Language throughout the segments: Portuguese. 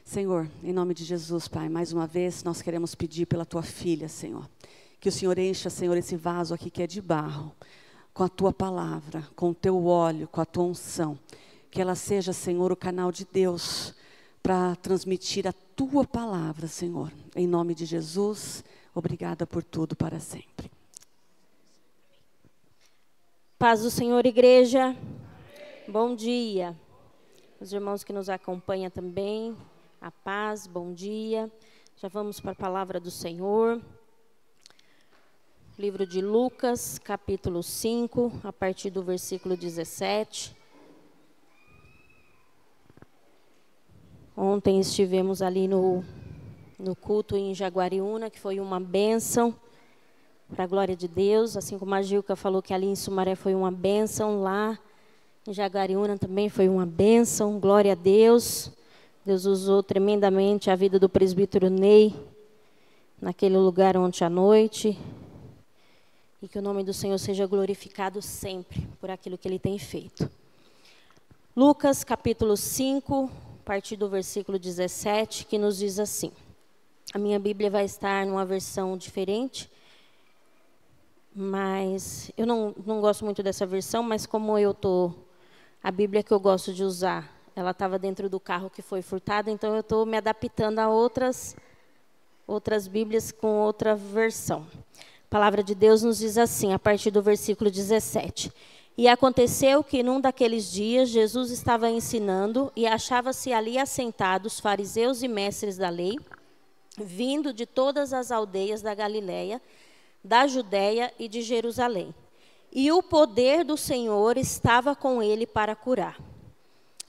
Senhor, em nome de Jesus, Pai, mais uma vez nós queremos pedir pela Tua filha, Senhor. Que o Senhor encha, Senhor, esse vaso aqui que é de barro, com a Tua palavra, com o Teu óleo, com a Tua unção. Que ela seja, Senhor, o canal de Deus para transmitir a Tua palavra, Senhor. Em nome de Jesus, obrigada por tudo para sempre. Paz do Senhor, igreja. Bom dia. Os irmãos que nos acompanham também, a paz, bom dia. Já vamos para a palavra do Senhor. Livro de Lucas, capítulo 5, a partir do versículo 17. Ontem estivemos ali no culto em Jaguariúna, que foi uma bênção, para a glória de Deus. Assim como a Gilca falou que ali em Sumaré foi uma bênção, lá em Jaguariúna também foi uma bênção, glória a Deus. Deus usou tremendamente a vida do presbítero Ney, naquele lugar ontem à noite. E que o nome do Senhor seja glorificado sempre, por aquilo que Ele tem feito. Lucas, capítulo 5, a partir do versículo 17, que nos diz assim. A minha Bíblia vai estar numa versão diferente, mas eu não gosto muito dessa versão, mas como a Bíblia que eu gosto de usar, ela estava dentro do carro que foi furtado, então eu estou me adaptando a outras Bíblias com outra versão. A palavra de Deus nos diz assim, a partir do versículo 17. E aconteceu que num daqueles dias, Jesus estava ensinando e achava-se ali assentados fariseus e mestres da lei, vindo de todas as aldeias da Galileia, da Judéia e de Jerusalém. E o poder do Senhor estava com ele para curar.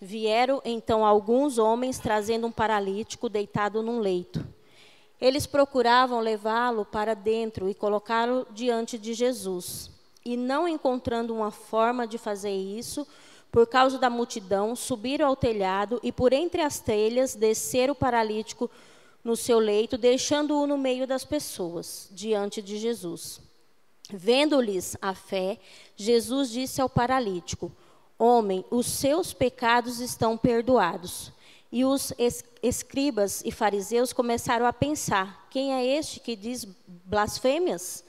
Vieram então alguns homens trazendo um paralítico deitado num leito. Eles procuravam levá-lo para dentro e colocá-lo diante de Jesus. E não encontrando uma forma de fazer isso, por causa da multidão, subiram ao telhado e por entre as telhas desceram o paralítico no seu leito, deixando-o no meio das pessoas, diante de Jesus. Vendo-lhes a fé, Jesus disse ao paralítico: Homem, os seus pecados estão perdoados. E os escribas e fariseus começaram a pensar: quem é este que diz blasfêmias?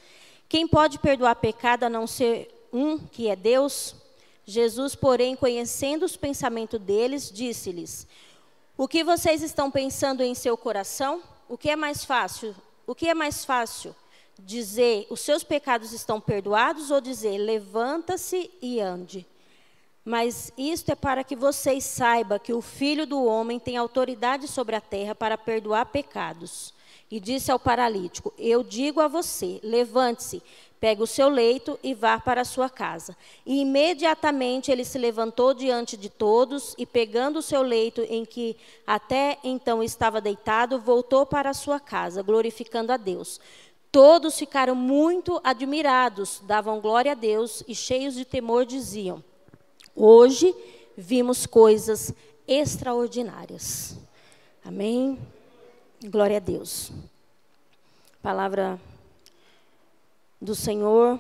Quem pode perdoar pecado a não ser um, que é Deus? Jesus, porém, conhecendo os pensamentos deles, disse-lhes: O que vocês estão pensando em seu coração? O que é mais fácil? Dizer, os seus pecados estão perdoados, ou dizer, levanta-se e ande? Mas isto é para que vocês saibam que o Filho do Homem tem autoridade sobre a terra para perdoar pecados. E disse ao paralítico: Eu digo a você, levante-se, pegue o seu leito e vá para a sua casa. E imediatamente ele se levantou diante de todos e, pegando o seu leito em que até então estava deitado, voltou para a sua casa, glorificando a Deus. Todos ficaram muito admirados, davam glória a Deus e, cheios de temor, diziam: Hoje vimos coisas extraordinárias. Amém? Glória a Deus. Palavra do Senhor,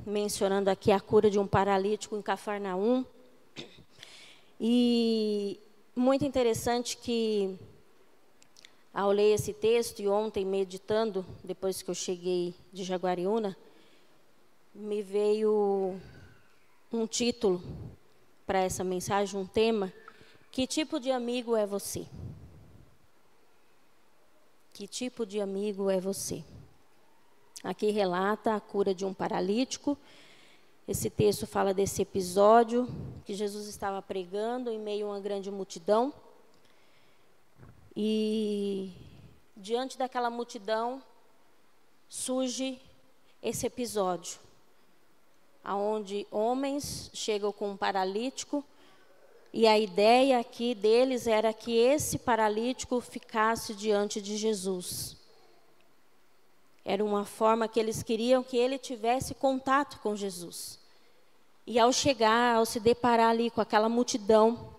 mencionando aqui a cura de um paralítico em Cafarnaum. E muito interessante que, ao ler esse texto, e ontem meditando, depois que eu cheguei de Jaguariúna, me veio um título para essa mensagem, um tema: que tipo de amigo é você? Que tipo de amigo é você? Aqui relata a cura de um paralítico. Esse texto fala desse episódio que Jesus estava pregando em meio a uma grande multidão. E diante daquela multidão surge esse episódio, onde homens chegam com um paralítico, e a ideia aqui deles era que esse paralítico ficasse diante de Jesus. Era uma forma que eles queriam que ele tivesse contato com Jesus. E ao chegar, ao se deparar ali com aquela multidão,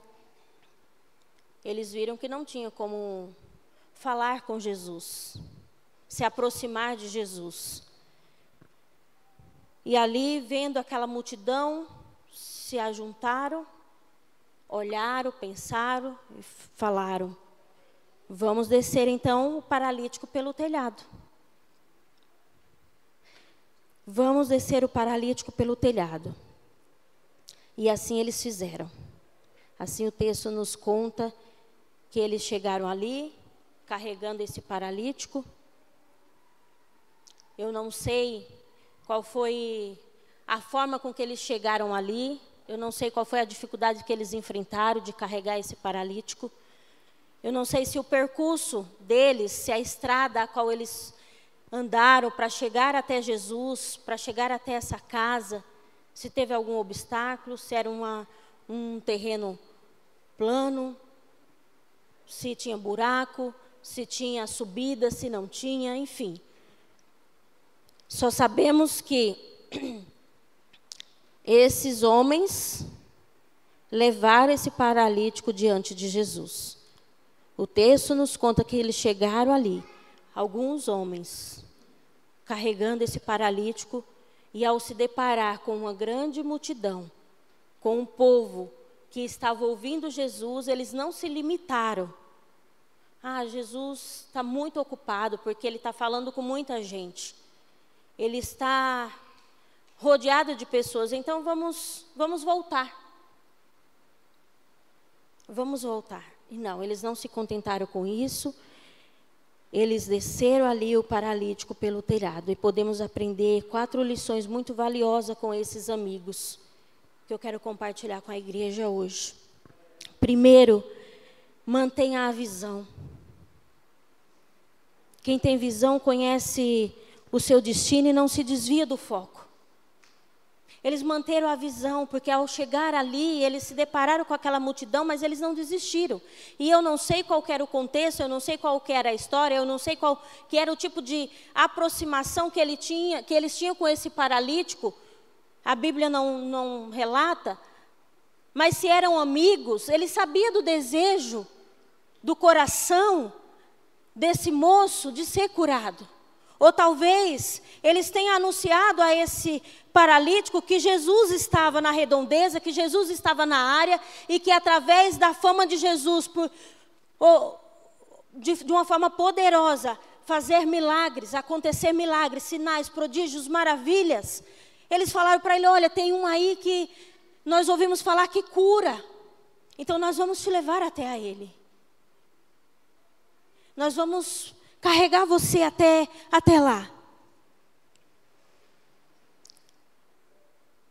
eles viram que não tinha como falar com Jesus, se aproximar de Jesus. E ali, vendo aquela multidão, se ajuntaram, olharam, pensaram e falaram: Vamos descer então o paralítico pelo telhado. Vamos descer o paralítico pelo telhado. E assim eles fizeram. Assim o texto nos conta que eles chegaram ali, carregando esse paralítico. Eu não sei qual foi a forma com que eles chegaram ali. Eu não sei qual foi a dificuldade que eles enfrentaram de carregar esse paralítico. Eu não sei se o percurso deles, se a estrada a qual eles andaram para chegar até Jesus, para chegar até essa casa, se teve algum obstáculo, se era um terreno plano, se tinha buraco, se tinha subida, se não tinha, enfim. Só sabemos que esses homens levaram esse paralítico diante de Jesus. O texto nos conta que eles chegaram ali, alguns homens, carregando esse paralítico, e ao se deparar com uma grande multidão, com um povo que estava ouvindo Jesus, eles não se limitaram. Jesus está muito ocupado, porque ele está falando com muita gente. Ele está rodeado de pessoas, então vamos voltar. Vamos voltar. E não, eles não se contentaram com isso. Eles desceram ali o paralítico pelo telhado. E podemos aprender 4 lições muito valiosas com esses amigos, que eu quero compartilhar com a igreja hoje. Primeiro, mantenha a visão. Quem tem visão conhece o seu destino e não se desvia do foco. Eles manteram a visão, porque ao chegar ali, eles se depararam com aquela multidão, mas eles não desistiram. E eu não sei qual era o contexto, eu não sei qual era a história, eu não sei qual que era o tipo de aproximação que eles tinham com esse paralítico. A Bíblia não relata, mas se eram amigos, ele sabia do desejo, do coração desse moço de ser curado. Ou talvez eles tenham anunciado a esse paralítico que Jesus estava na redondeza, que Jesus estava na área, e que através da fama de Jesus, de uma forma poderosa, fazer milagres, acontecer milagres, sinais, prodígios, maravilhas. Eles falaram para ele: olha, tem um aí que nós ouvimos falar que cura, então nós vamos te levar até a ele. Nós vamos carregar você até lá.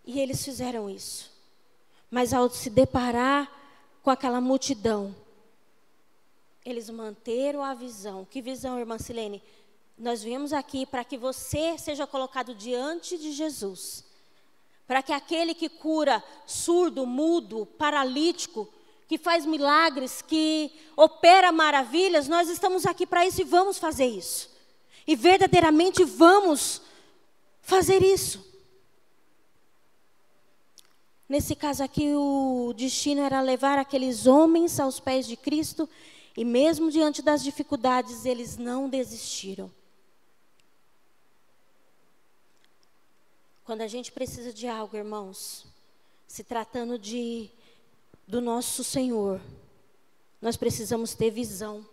E eles fizeram isso. Mas ao se deparar com aquela multidão, eles manteram a visão. Que visão, irmã Silene? Nós viemos aqui para que você seja colocado diante de Jesus. Para que aquele que cura surdo, mudo, paralítico, que faz milagres, que opera maravilhas, nós estamos aqui para isso e vamos fazer isso. E verdadeiramente vamos fazer isso. Nesse caso aqui, o destino era levar aqueles homens aos pés de Cristo, e mesmo diante das dificuldades, eles não desistiram. Quando a gente precisa de algo, irmãos, se tratando do nosso Senhor, nós precisamos ter visão,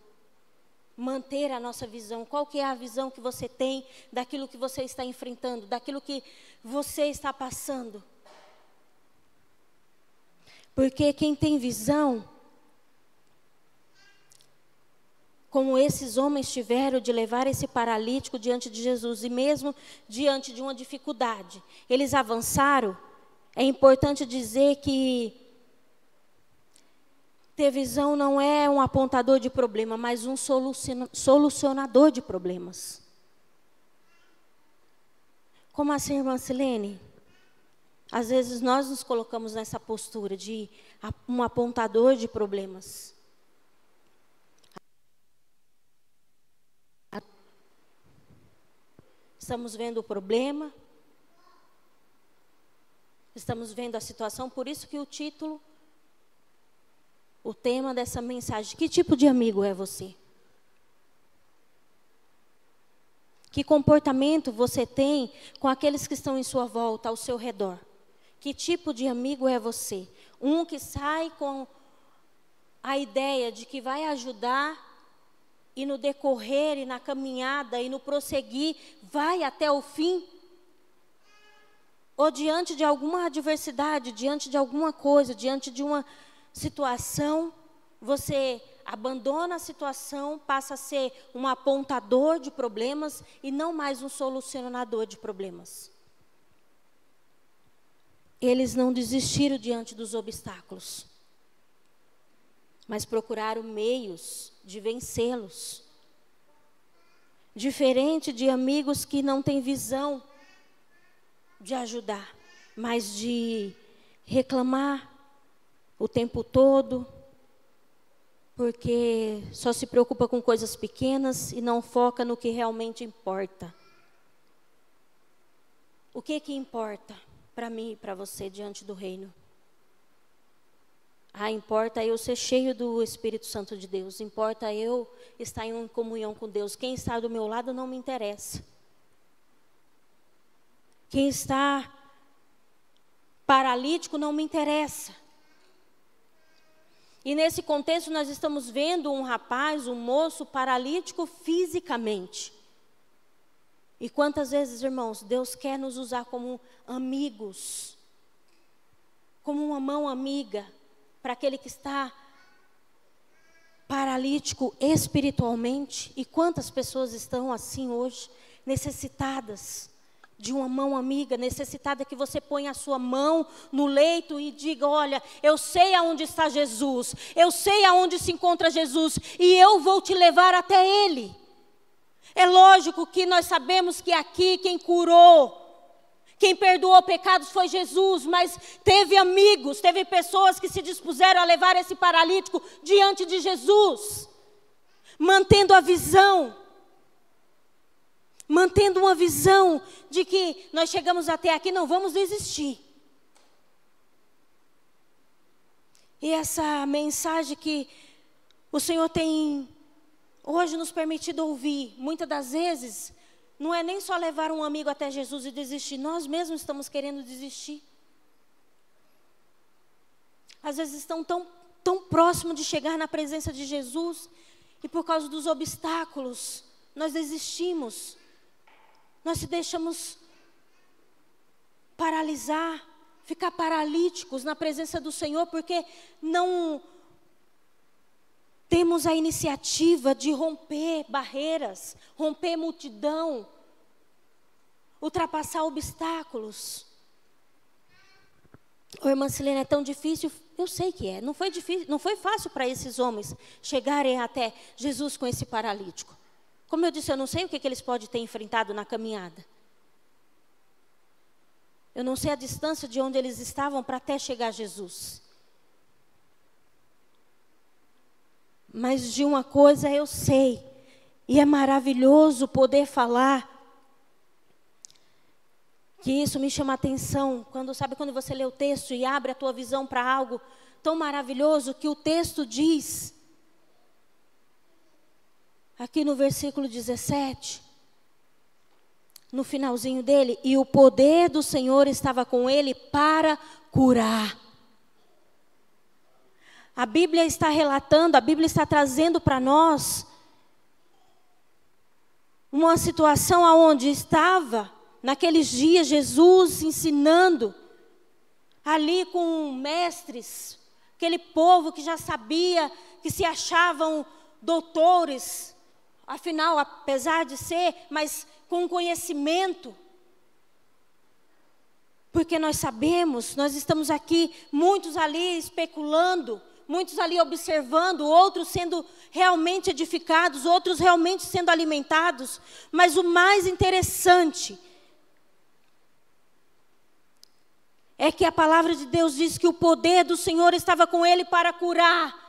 manter a nossa visão. Qual que é a visão que você tem daquilo que você está enfrentando, daquilo que você está passando? Porque quem tem visão, como esses homens tiveram de levar esse paralítico diante de Jesus, e mesmo diante de uma dificuldade, eles avançaram. É importante dizer que ter visão não é um apontador de problema, mas um solucionador de problemas. Como assim, irmã Silene? Às vezes nós nos colocamos nessa postura de um apontador de problemas. Estamos vendo o problema, estamos vendo a situação, por isso que o título, o tema dessa mensagem: que tipo de amigo é você? Que comportamento você tem com aqueles que estão em sua volta, ao seu redor? Que tipo de amigo é você? Um que sai com a ideia de que vai ajudar e no decorrer, e na caminhada, e no prosseguir, vai até o fim? Ou diante de alguma adversidade, diante de alguma coisa, diante de uma situação, você abandona a situação, passa a ser um apontador de problemas e não mais um solucionador de problemas. Eles não desistiram diante dos obstáculos, mas procuraram meios de vencê-los. Diferente de amigos que não têm visão de ajudar, mas de reclamar o tempo todo, porque só se preocupa com coisas pequenas e não foca no que realmente importa. O que importa para mim e para você diante do reino? Importa eu ser cheio do Espírito Santo de Deus, importa eu estar em comunhão com Deus. Quem está do meu lado não me interessa. Quem está paralítico não me interessa. E nesse contexto nós estamos vendo um rapaz, um moço paralítico fisicamente. E quantas vezes, irmãos, Deus quer nos usar como amigos, como uma mão amiga, para aquele que está paralítico espiritualmente. E quantas pessoas estão assim hoje, necessitadas de uma mão amiga, necessitada que você ponha a sua mão no leito e diga: olha, eu sei aonde está Jesus, eu sei aonde se encontra Jesus, e eu vou te levar até Ele. É lógico que nós sabemos que aqui quem curou, quem perdoou pecados foi Jesus, mas teve amigos, teve pessoas que se dispuseram a levar esse paralítico diante de Jesus, mantendo a visão, mantendo uma visão de que nós chegamos até aqui, não vamos desistir. E essa mensagem que o Senhor tem hoje nos permitido ouvir, muitas das vezes, não é nem só levar um amigo até Jesus e desistir, nós mesmos estamos querendo desistir. Às vezes estão tão próximos de chegar na presença de Jesus, e por causa dos obstáculos, nós desistimos. Nós se deixamos paralisar, ficar paralíticos na presença do Senhor, porque não temos a iniciativa de romper barreiras, romper multidão, ultrapassar obstáculos. Ô, irmã Silene, é tão difícil? Eu sei que é. Não foi difícil, não foi fácil para esses homens chegarem até Jesus com esse paralítico. Como eu disse, eu não sei o que eles podem ter enfrentado na caminhada. Eu não sei a distância de onde eles estavam para até chegar a Jesus. Mas de uma coisa eu sei, e é maravilhoso poder falar, que isso me chama a atenção, quando você lê o texto e abre a tua visão para algo tão maravilhoso, que o texto diz, aqui no versículo 17, no finalzinho dele: e o poder do Senhor estava com ele para curar. A Bíblia está relatando, a Bíblia está trazendo para nós uma situação onde estava, naqueles dias, Jesus ensinando, ali com mestres, aquele povo que já sabia, que se achavam doutores, afinal, apesar de ser, mas com conhecimento. Porque nós sabemos, nós estamos aqui, muitos ali especulando, muitos ali observando, outros sendo realmente edificados, outros realmente sendo alimentados. Mas o mais interessante é que a palavra de Deus diz que o poder do Senhor estava com ele para curar.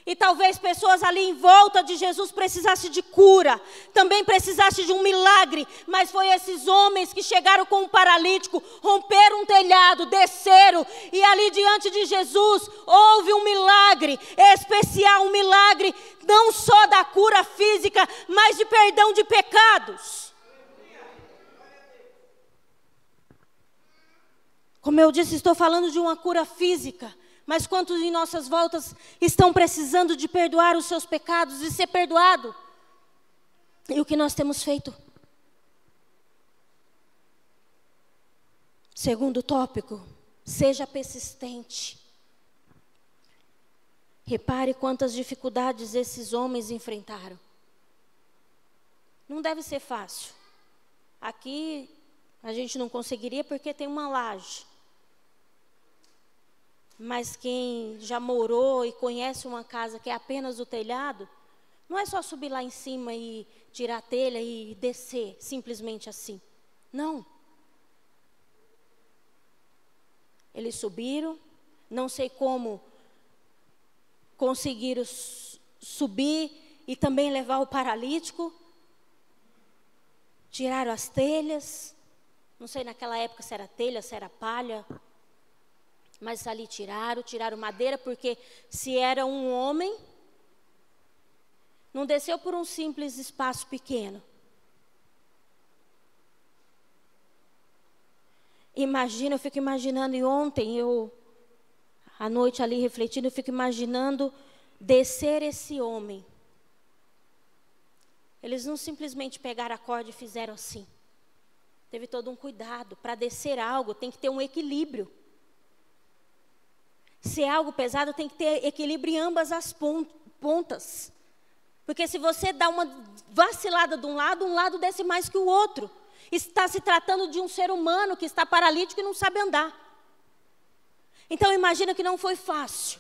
E talvez pessoas ali em volta de Jesus precisassem de cura, também precisassem de um milagre, mas foi esses homens que chegaram com um paralítico, romperam um telhado, desceram, e ali diante de Jesus houve um milagre especial, um milagre não só da cura física, mas de perdão de pecados. Como eu disse, estou falando de uma cura física, Mas quantos em nossas voltas estão precisando de perdoar os seus pecados e ser perdoado? E o que nós temos feito? Segundo tópico, seja persistente. Repare quantas dificuldades esses homens enfrentaram. Não deve ser fácil. Aqui a gente não conseguiria porque tem uma laje. Mas quem já morou e conhece uma casa que é apenas o telhado, não é só subir lá em cima e tirar a telha e descer, simplesmente assim. Não. Eles subiram, não sei como conseguiram subir e também levar o paralítico. Tiraram as telhas, não sei naquela época se era telha, se era palha, mas ali tiraram madeira, porque se era um homem, não desceu por um simples espaço pequeno. Imagina, eu fico imaginando, e ontem à noite ali refletindo, eu fico imaginando descer esse homem. Eles não simplesmente pegaram a corda e fizeram assim. Teve todo um cuidado. Para descer algo, tem que ter um equilíbrio. Se é algo pesado, tem que ter equilíbrio em ambas as pontas. Porque se você dá uma vacilada de um lado desce mais que o outro. Está se tratando de um ser humano que está paralítico e não sabe andar. Então imagina que não foi fácil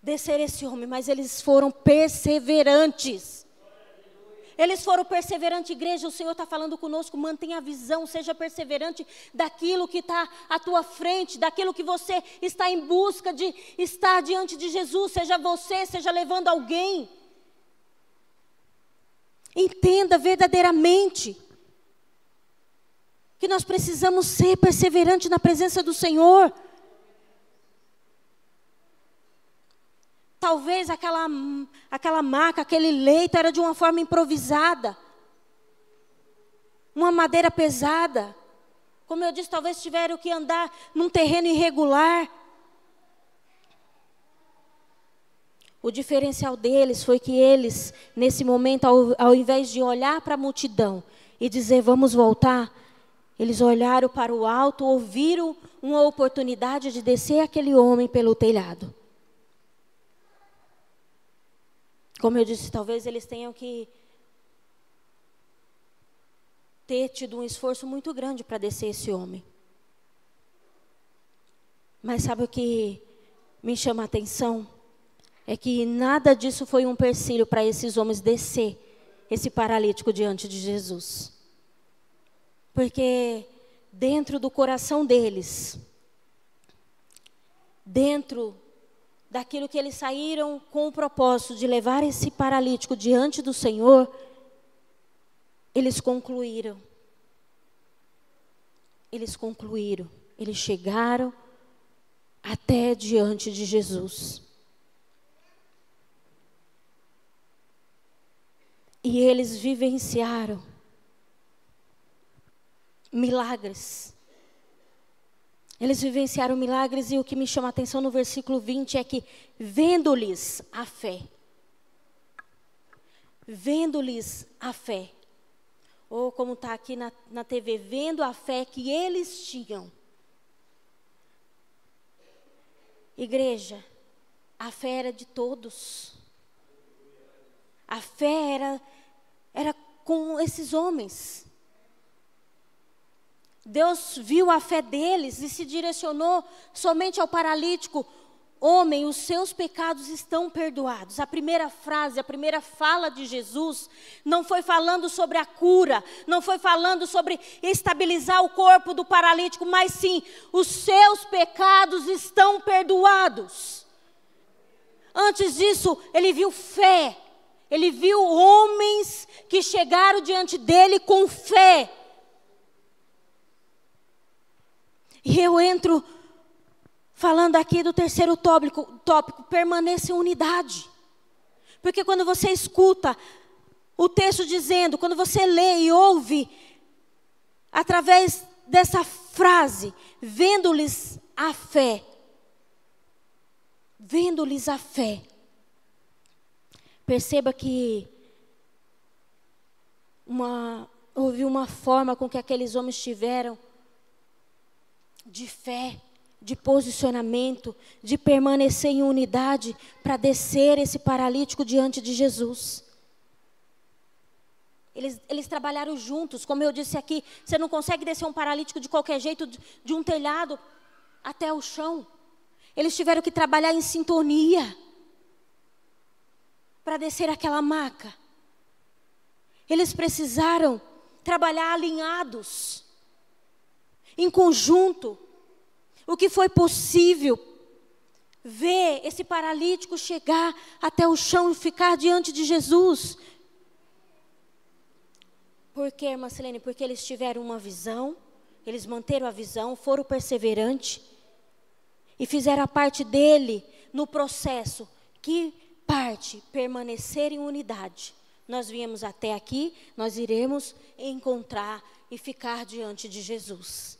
descer esse homem, mas eles foram perseverantes. Eles foram perseverantes, igreja. O Senhor está falando conosco, mantenha a visão, seja perseverante daquilo que está à tua frente, daquilo que você está em busca de estar diante de Jesus, seja você, seja levando alguém. Entenda verdadeiramente que nós precisamos ser perseverantes na presença do Senhor. Talvez aquela maca, aquele leito era de uma forma improvisada. Uma madeira pesada. Como eu disse, talvez tiveram que andar num terreno irregular. O diferencial deles foi que eles, nesse momento, ao invés de olhar para a multidão e dizer, vamos voltar, eles olharam para o alto, ouviram uma oportunidade de descer aquele homem pelo telhado. Como eu disse, talvez eles tenham que ter tido um esforço muito grande para descer esse homem. Mas sabe o que me chama a atenção? É que nada disso foi um empecilho para esses homens descer esse paralítico diante de Jesus. Porque dentro do coração deles, dentro daquilo que eles saíram com o propósito de levar esse paralítico diante do Senhor, eles concluíram. Eles chegaram até diante de Jesus. E eles vivenciaram milagres. Eles vivenciaram milagres, e o que me chama a atenção no versículo 20 é que, vendo-lhes a fé, ou como está aqui na TV, vendo a fé que eles tinham. Igreja, a fé era de todos. A fé era com esses homens. Deus viu a fé deles e se direcionou somente ao paralítico. Homem, os seus pecados estão perdoados. A primeira frase, a primeira fala de Jesus não foi falando sobre a cura, não foi falando sobre estabilizar o corpo do paralítico, mas sim, os seus pecados estão perdoados. Antes disso, ele viu fé. Ele viu homens que chegaram diante dele com fé. E eu entro falando aqui do terceiro tópico, permaneça em unidade. Porque quando você escuta o texto dizendo, quando você lê e ouve, através dessa frase, vendo-lhes a fé, vendo-lhes a fé. Perceba que houve uma forma com que aqueles homens tiveram de fé, de posicionamento, de permanecer em unidade para descer esse paralítico diante de Jesus. Eles trabalharam juntos, como eu disse aqui, você não consegue descer um paralítico de qualquer jeito, de um telhado até o chão. Eles tiveram que trabalhar em sintonia para descer aquela maca. Eles precisaram trabalhar alinhados, em conjunto. O que foi possível ver esse paralítico chegar até o chão e ficar diante de Jesus. Por quê, irmã Silene? Porque eles tiveram uma visão, eles manteram a visão, foram perseverantes e fizeram a parte dele no processo. Que parte? Permanecer em unidade. Nós viemos até aqui, nós iremos encontrar e ficar diante de Jesus.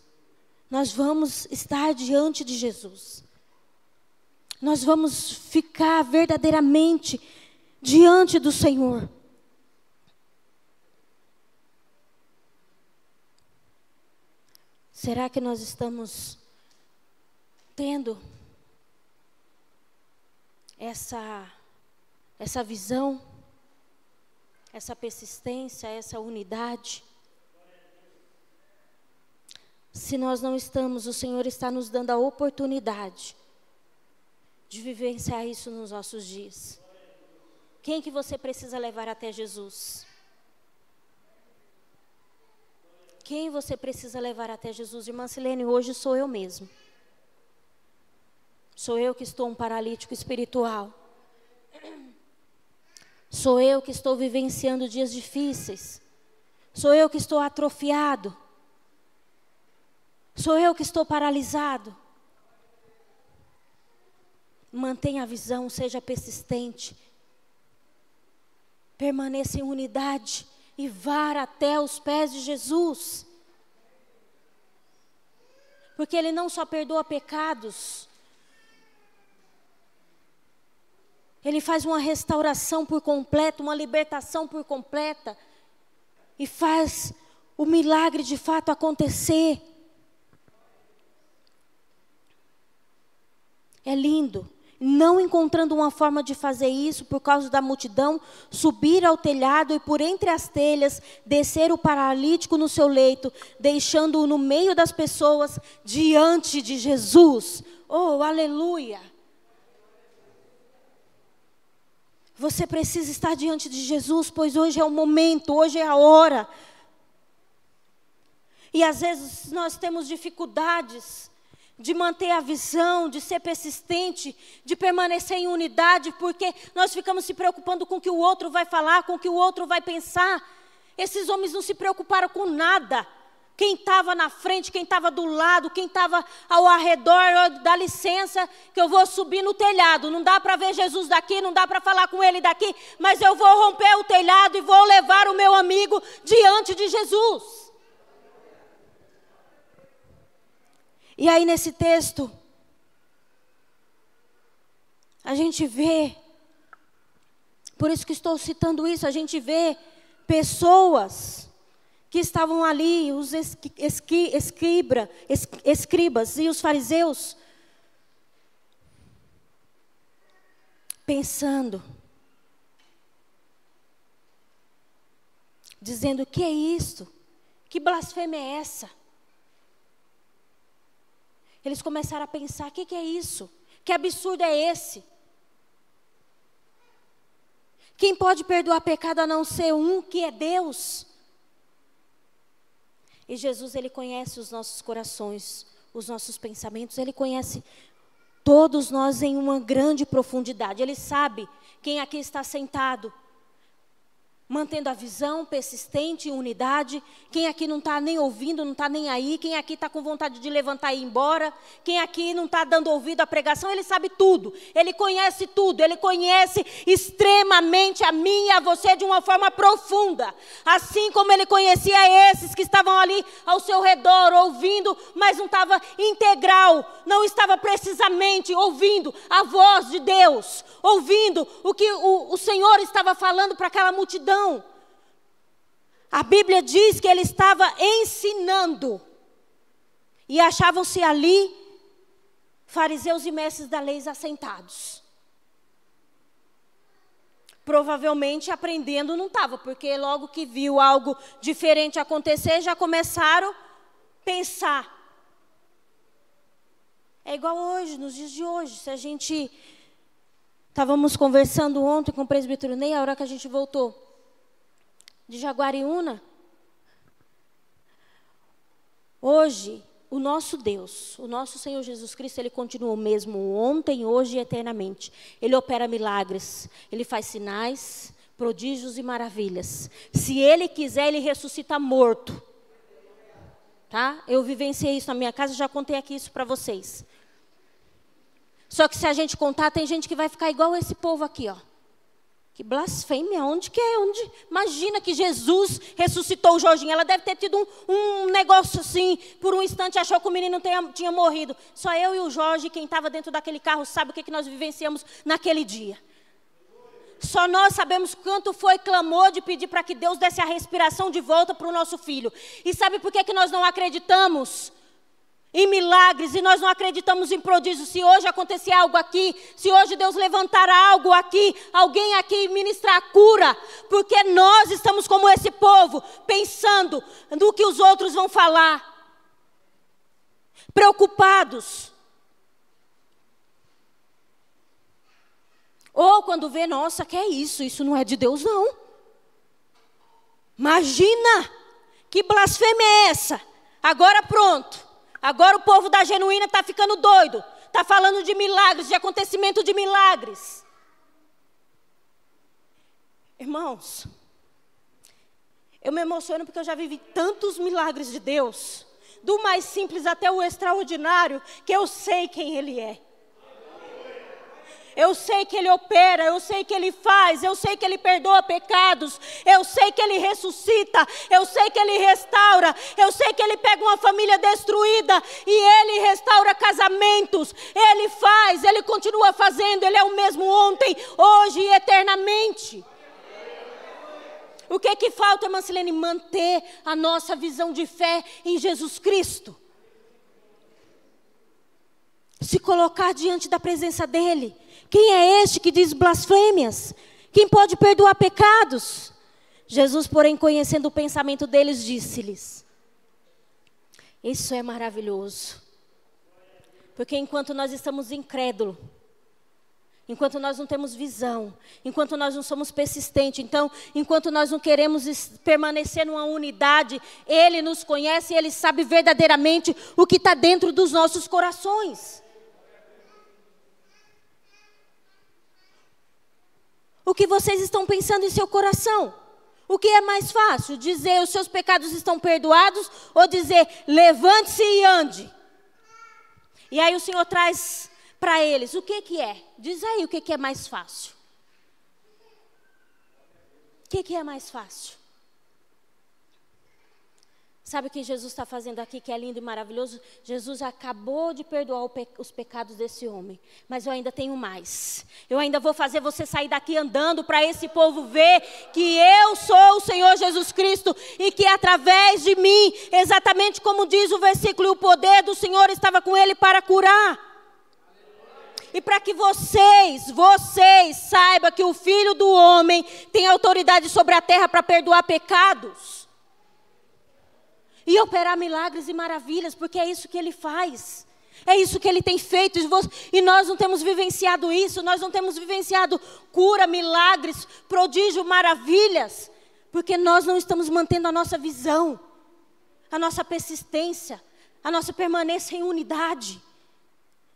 Nós vamos estar diante de Jesus. Nós vamos ficar verdadeiramente diante do Senhor. Será que nós estamos tendo essa visão, essa persistência, essa unidade? Se nós não estamos, o Senhor está nos dando a oportunidade de vivenciar isso nos nossos dias. Quem que você precisa levar até Jesus? Quem você precisa levar até Jesus? Irmã Silene, hoje sou eu mesmo. Sou eu que estou um paralítico espiritual. Sou eu que estou vivenciando dias difíceis. Sou eu que estou atrofiado. Sou eu que estou paralisado. Mantenha a visão, seja persistente. Permaneça em unidade e vá até os pés de Jesus. Porque Ele não só perdoa pecados, Ele faz uma restauração por completo, uma libertação por completa, e faz o milagre de fato acontecer. É lindo. Não encontrando uma forma de fazer isso por causa da multidão, subir ao telhado e por entre as telhas, descer o paralítico no seu leito, deixando-o no meio das pessoas, diante de Jesus. Oh, aleluia! Você precisa estar diante de Jesus, pois hoje é o momento, hoje é a hora. E às vezes nós temos dificuldades de manter a visão, de ser persistente, de permanecer em unidade, porque nós ficamos se preocupando com o que o outro vai falar, com o que o outro vai pensar. Esses homens não se preocuparam com nada. Quem estava na frente, quem estava do lado, quem estava ao arredor, dá licença que eu vou subir no telhado. Não dá para ver Jesus daqui, não dá para falar com ele daqui, mas eu vou romper o telhado e vou levar o meu amigo diante de Jesus. E aí nesse texto, a gente vê, por isso que estou citando isso, a gente vê pessoas que estavam ali, os escribas e os fariseus, pensando, dizendo: que é isso? Que blasfêmia é essa? Eles começaram a pensar: o que é isso? Que absurdo é esse? Quem pode perdoar pecado a não ser um, que é Deus? E Jesus, Ele conhece os nossos corações, os nossos pensamentos. Ele conhece todos nós em uma grande profundidade. Ele sabe quem aqui está sentado mantendo a visão, persistente, em unidade. Quem aqui não está nem ouvindo, não está nem aí. Quem aqui está com vontade de levantar e ir embora. Quem aqui não está dando ouvido à pregação, ele sabe tudo. Ele conhece tudo. Ele conhece extremamente a mim e a você de uma forma profunda. Assim como ele conhecia esses que estavam ali ao seu redor, ouvindo, mas não estava integral. Não estava precisamente ouvindo a voz de Deus. Ouvindo o que o Senhor estava falando para aquela multidão. A Bíblia diz que ele estava ensinando. E achavam-se ali fariseus e mestres da lei assentados. Provavelmente aprendendo não estava, porque logo que viu algo diferente acontecer, já começaram a pensar. É igual hoje, nos dias de hoje. Se a gente... Estávamos conversando ontem com o presbítero Ney, a hora que a gente voltou de Jaguariúna. Hoje, o nosso Deus, o nosso Senhor Jesus Cristo, Ele continua o mesmo ontem, hoje e eternamente. Ele opera milagres, Ele faz sinais, prodígios e maravilhas. Se Ele quiser, Ele ressuscita morto. Tá? Eu vivenciei isso na minha casa, já contei aqui isso para vocês. Só que se a gente contar, tem gente que vai ficar igual esse povo aqui, ó. Que blasfêmia, onde que é? Imagina que Jesus ressuscitou o Jorginho. Ela deve ter tido um negócio assim, por um instante achou que o menino tinha morrido. Só eu e o Jorge, quem estava dentro daquele carro, sabe o que nós vivenciamos naquele dia. Só nós sabemos quanto foi clamor de pedir para que Deus desse a respiração de volta para o nosso filho. E sabe por que nós não acreditamos em milagres, e nós não acreditamos em prodígios? Se hoje acontecer algo aqui, se hoje Deus levantar algo aqui, alguém aqui ministrar a cura, porque nós estamos como esse povo, pensando no que os outros vão falar, preocupados. Ou quando vê, nossa, que é isso? Isso não é de Deus, não. Imagina, que blasfêmia é essa? Agora pronto. Agora o povo da Genuína está ficando doido. Está falando de milagres, de acontecimento de milagres. Irmãos, eu me emociono porque eu já vivi tantos milagres de Deus. Do mais simples até o extraordinário, que eu sei quem Ele é. Eu sei que Ele opera, eu sei que Ele faz, eu sei que Ele perdoa pecados, eu sei que Ele ressuscita, eu sei que Ele restaura, eu sei que Ele pega uma família destruída e Ele restaura casamentos, Ele faz, Ele continua fazendo, Ele é o mesmo ontem, hoje e eternamente. O que falta, irmã Silene? Manter a nossa visão de fé em Jesus Cristo. Se colocar diante da presença dEle. Quem é este que diz blasfêmias? Quem pode perdoar pecados? Jesus, porém, conhecendo o pensamento deles, disse-lhes: isso é maravilhoso. Porque enquanto nós estamos incrédulos, enquanto nós não temos visão, enquanto nós não somos persistentes, então, enquanto nós não queremos permanecer numa unidade, Ele nos conhece e Ele sabe verdadeiramente o que está dentro dos nossos corações. O que vocês estão pensando em seu coração? O que é mais fácil? Dizer os seus pecados estão perdoados ou dizer levante-se e ande? E aí o Senhor traz para eles, o que é? Diz aí o que é mais fácil. O que é mais fácil? Sabe o que Jesus está fazendo aqui, que é lindo e maravilhoso? Jesus acabou de perdoar os pecados desse homem. Mas eu ainda tenho mais. Eu ainda vou fazer você sair daqui andando para esse povo ver que eu sou o Senhor Jesus Cristo. E que através de mim, exatamente como diz o versículo, o poder do Senhor estava com ele para curar. E para que vocês saibam que o Filho do Homem tem autoridade sobre a terra para perdoar pecados. E operar milagres e maravilhas, porque é isso que Ele faz. É isso que Ele tem feito. E nós não temos vivenciado isso. Nós não temos vivenciado cura, milagres, prodígio, maravilhas. Porque nós não estamos mantendo a nossa visão, a nossa persistência, a nossa permanência em unidade.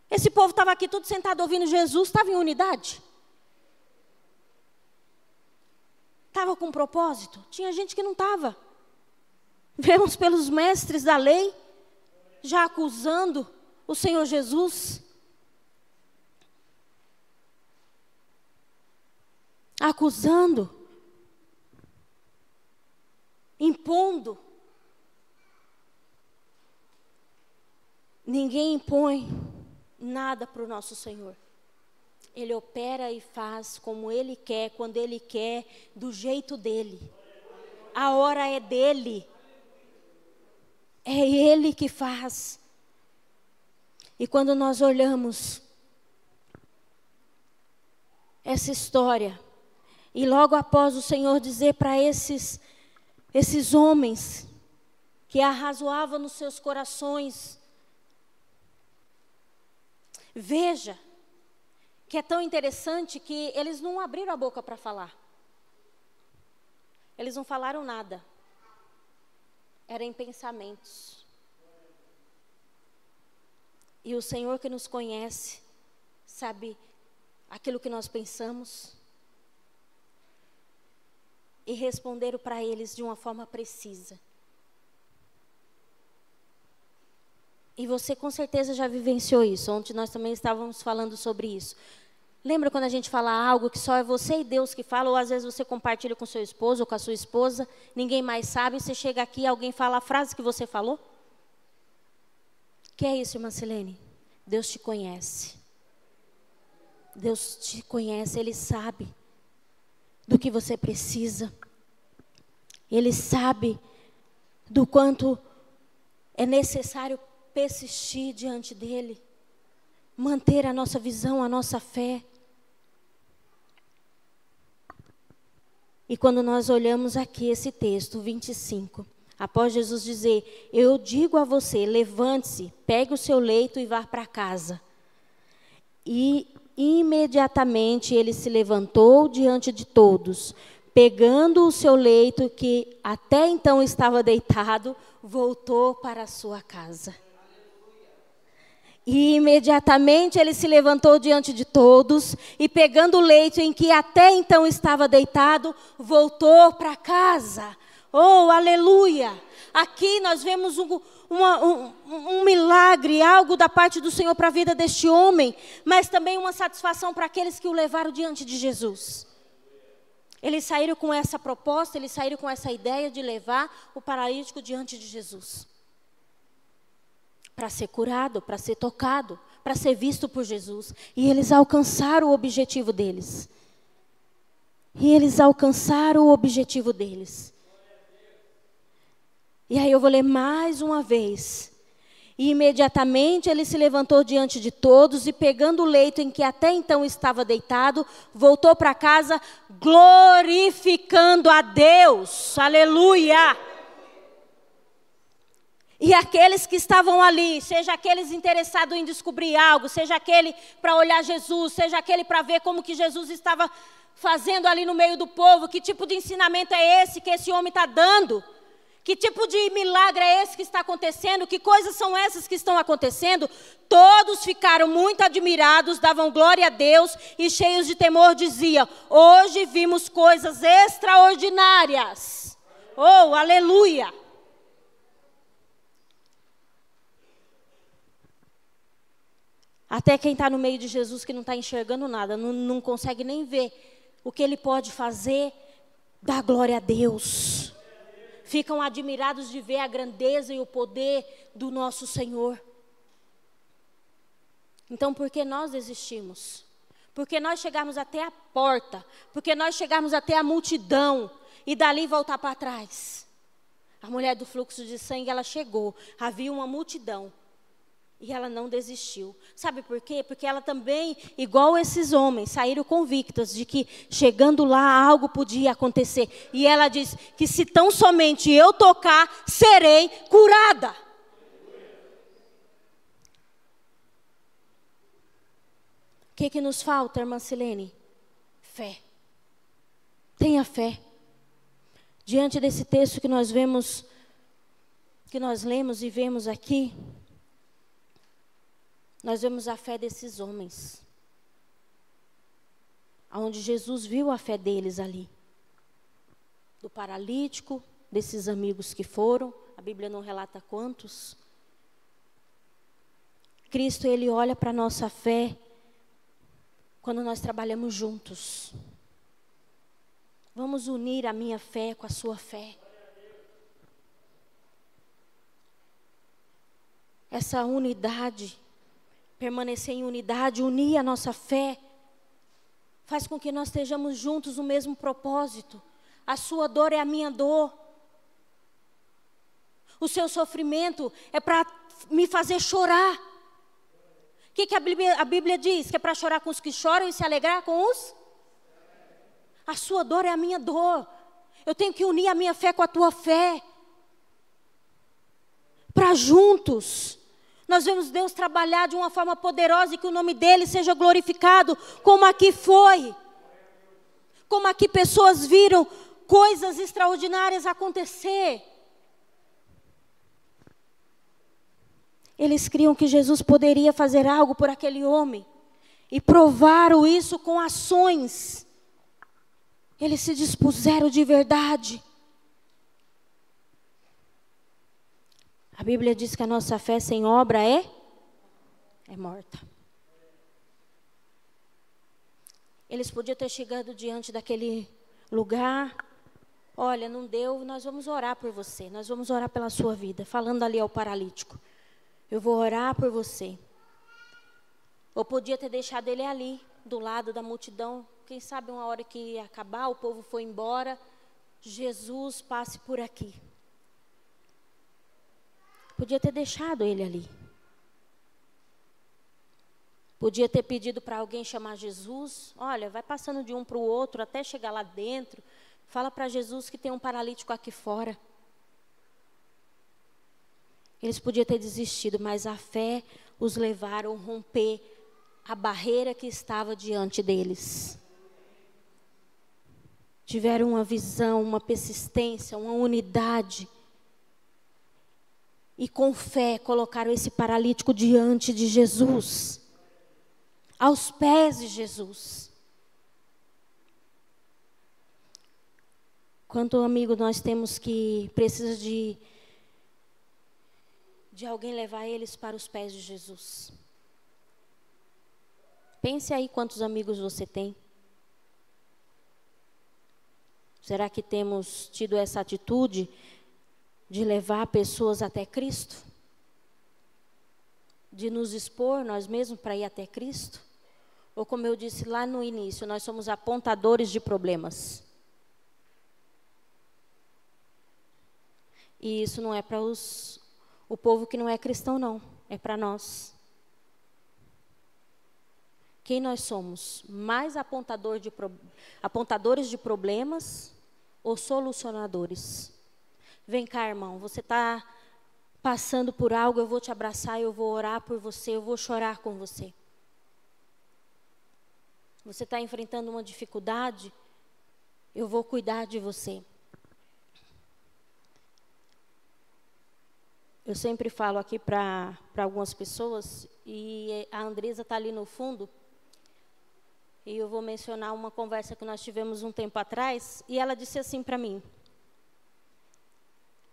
Esse povo estava aqui tudo sentado ouvindo Jesus, estava em unidade? estava com propósito, tinha gente que não estava. Vemos pelos mestres da lei, já acusando o Senhor Jesus. Acusando. Impondo. Ninguém impõe nada para o nosso Senhor. Ele opera e faz como Ele quer, quando Ele quer, do jeito dEle. A hora é dEle. É Ele que faz. E quando nós olhamos essa história, e logo após o Senhor dizer para esses homens que arrazoavam nos seus corações, veja que é tão interessante que eles não abriram a boca para falar. Eles não falaram nada. Era em pensamentos. E o Senhor que nos conhece, sabe aquilo que nós pensamos. E responderam para eles de uma forma precisa. E você com certeza já vivenciou isso. Ontem nós também estávamos falando sobre isso. Lembra quando a gente fala algo que só é você e Deus que fala, ou às vezes você compartilha com seu esposo ou com a sua esposa, ninguém mais sabe, você chega aqui e alguém fala a frase que você falou? Que é isso, irmã Silene? Deus te conhece. Deus te conhece, Ele sabe do que você precisa. Ele sabe do quanto é necessário persistir diante dEle, manter a nossa visão, a nossa fé. E quando nós olhamos aqui esse texto, 25, após Jesus dizer, eu digo a você, levante-se, pegue o seu leito e vá para casa. E imediatamente ele se levantou diante de todos, pegando o seu leito que até então estava deitado, voltou para a sua casa. E imediatamente ele se levantou diante de todos e pegando o leito em que até então estava deitado, voltou para casa. Oh, aleluia! Aqui nós vemos um milagre, algo da parte do Senhor para a vida deste homem, mas também uma satisfação para aqueles que o levaram diante de Jesus. Eles saíram com essa proposta, eles saíram com essa ideia de levar o paralítico diante de Jesus. Para ser curado, para ser tocado, para ser visto por Jesus. E eles alcançaram o objetivo deles. E aí eu vou ler mais uma vez. E imediatamente ele se levantou diante de todos e pegando o leito em que até então estava deitado, voltou para casa glorificando a Deus. Aleluia! E aqueles que estavam ali, seja aqueles interessados em descobrir algo, seja aquele para olhar Jesus, seja aquele para ver como que Jesus estava fazendo ali no meio do povo, que tipo de ensinamento é esse que esse homem está dando? Que tipo de milagre é esse que está acontecendo? Que coisas são essas que estão acontecendo? Todos ficaram muito admirados, davam glória a Deus e cheios de temor diziam, hoje vimos coisas extraordinárias. Oh, aleluia! Até quem está no meio de Jesus que não está enxergando nada, não consegue nem ver o que Ele pode fazer, dá glória a Deus. Ficam admirados de ver a grandeza e o poder do nosso Senhor. Então, por que nós desistimos? Porque nós chegarmos até a porta, porque nós chegarmos até a multidão e dali voltar para trás. A mulher do fluxo de sangue, ela chegou, havia uma multidão. E ela não desistiu. Sabe por quê? Porque ela também, igual esses homens, saíram convictas de que chegando lá algo podia acontecer. E ela diz que se tão somente eu tocar, serei curada. O que nos falta, irmã Silene? Fé. Tenha fé. Diante desse texto que nós vemos, que nós lemos e vemos aqui, nós vemos a fé desses homens. Onde Jesus viu a fé deles ali. do paralítico, desses amigos que foram, a Bíblia não relata quantos. Cristo, Ele olha para a nossa fé quando nós trabalhamos juntos. Vamos unir a minha fé com a sua fé. Essa unidade, permanecer em unidade, unir a nossa fé, faz com que nós estejamos juntos no mesmo propósito. A sua dor é a minha dor. O seu sofrimento é para me fazer chorar. O que a Bíblia diz? Que é para chorar com os que choram e se alegrar com os? A sua dor é a minha dor. Eu tenho que unir a minha fé com a tua fé. Para juntos nós vemos Deus trabalhar de uma forma poderosa e que o nome dele seja glorificado, como aqui foi. Como aqui pessoas viram coisas extraordinárias acontecer. Eles criam que Jesus poderia fazer algo por aquele homem. E provaram isso com ações. Eles se dispuseram de verdade. A Bíblia diz que a nossa fé sem obra é morta. Eles podiam ter chegado diante daquele lugar. Olha, não deu, nós vamos orar por você. Nós vamos orar pela sua vida. Falando ali ao paralítico. Eu vou orar por você. Ou podia ter deixado ele ali, do lado da multidão. Quem sabe uma hora que ia acabar, o povo foi embora. Jesus passe por aqui. Podia ter deixado ele ali. Podia ter pedido para alguém chamar Jesus. Olha, vai passando de um para o outro até chegar lá dentro. Fala para Jesus que tem um paralítico aqui fora. Eles podiam ter desistido, mas a fé os levaram a romper a barreira que estava diante deles. Tiveram uma visão, uma persistência, uma unidade. E com fé colocaram esse paralítico diante de Jesus. Aos pés de Jesus. Quanto amigo nós temos que precisa de alguém levar eles para os pés de Jesus. Pense aí quantos amigos você tem. Será que temos tido essa atitude de levar pessoas até Cristo? De nos expor nós mesmos para ir até Cristo? Ou como eu disse lá no início, nós somos apontadores de problemas. E isso não é para o povo que não é cristão, não. É para nós. Quem nós somos? Mais apontadores de problemas ou solucionadores? Vem cá, irmão, você está passando por algo, eu vou te abraçar, eu vou orar por você, eu vou chorar com você. Você está enfrentando uma dificuldade, eu vou cuidar de você. Eu sempre falo aqui para algumas pessoas, e a Andresa está ali no fundo, e eu vou mencionar uma conversa que nós tivemos um tempo atrás, e ela disse assim para mim: